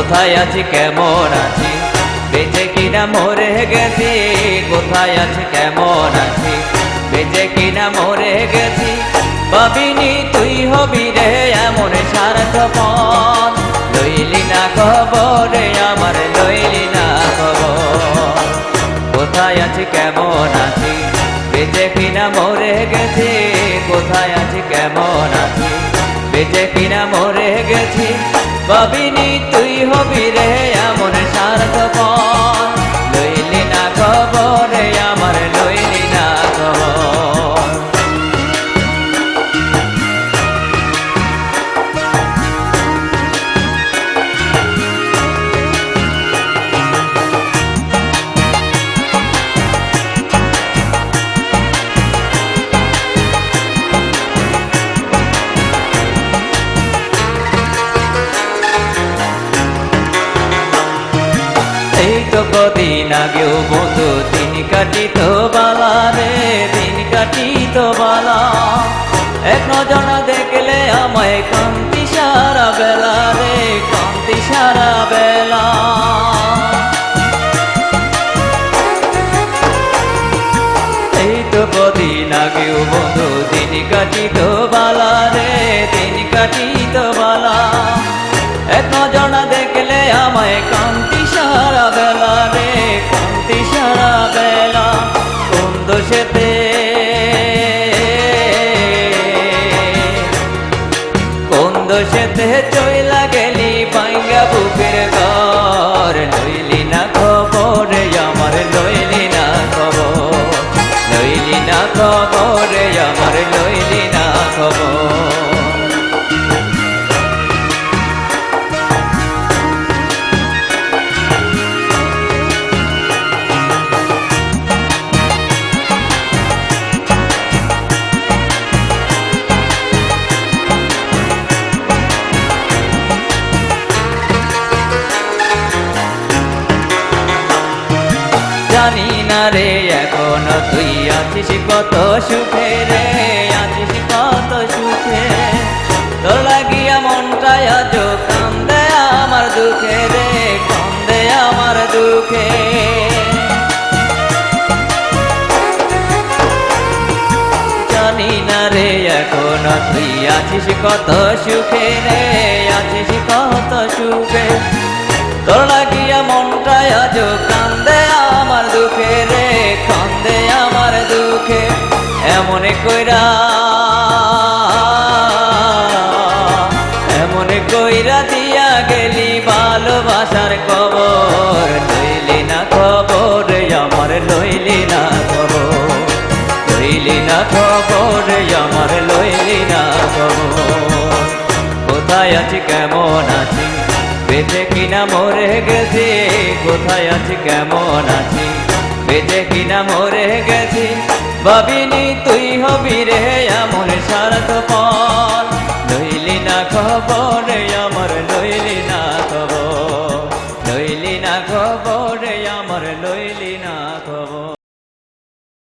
কোথায় আছি কেমন আছি, বেঁচে কিনা মরে গেছি। কোথায় আছি কেমন আছি, বেঁচে কিনা মরে গেছি। ভাবিনি তুই হবি রে এমন স্বার্থপর, লইলি না খবর আমার, লইলি না খবর। কোথায় আছি কেমন আছি, বেঁচে কিনা মরে গেছি। কোথায় আছি কেমন আছি, বেঁচে কিনা মরে গেছি। ভাবিনি তুই হবি রে এমন স্বার্থপর, লইলি না খবর আমার, লইলি না খবর। কদিন আগেও বন্ধু দিন কাটিত বালা রে, দিন কাটিত বালা। এক নজর দেখলে আমায় কান্তি সারা বেলা রে, কান্তি সারা বেলা। এই তো কদিন আগেও বন্ধু দিন কাটিত বালা রে, দিন কাটিত বালা। এক নজর দেখলে আমায় কান্তি সারা বেলা রে, কান্তি সারা বেলা। কোন দোষেতে, কোন দোষেতে চইলা গেলি বাইঙ্গা বুকের ঘর, লইলি না খবর আমার, লইলি না খবর, লইলি না খবর আমার, লইলি না খবর। জানি না রে এখনো তুই আছিস কত সুখে রে, আছিস কত সুখে। তোর লাগিয়া মনটাই আজ কান্দে আমার দুঃখে রে, কান্দে আমার দুঃখে। জানি না রে এখনো তুই আছিস কত সুখে রে, আছিস কত সুখে। তোর লাগিয়া মনটাই আজ কান্দে আমার দুঃখে রে, কান্দে আমার দুঃখে। এমন কইরা, এমন কইরা দিয়া গেলি ভালোবাসার খবর, লইলি না খবর আমার, লইলি না খবর, লইলি না খবর আমার, লইলি না খবর। কোথায় আছি কেমন আছি, বেঁচে কিনা মরে গেছি। কোথায় আছি কেমন আছি, বেঁচে কিনা মরে গেছি। ভাবিনি তুই হবি রে এমন স্বার্থপর।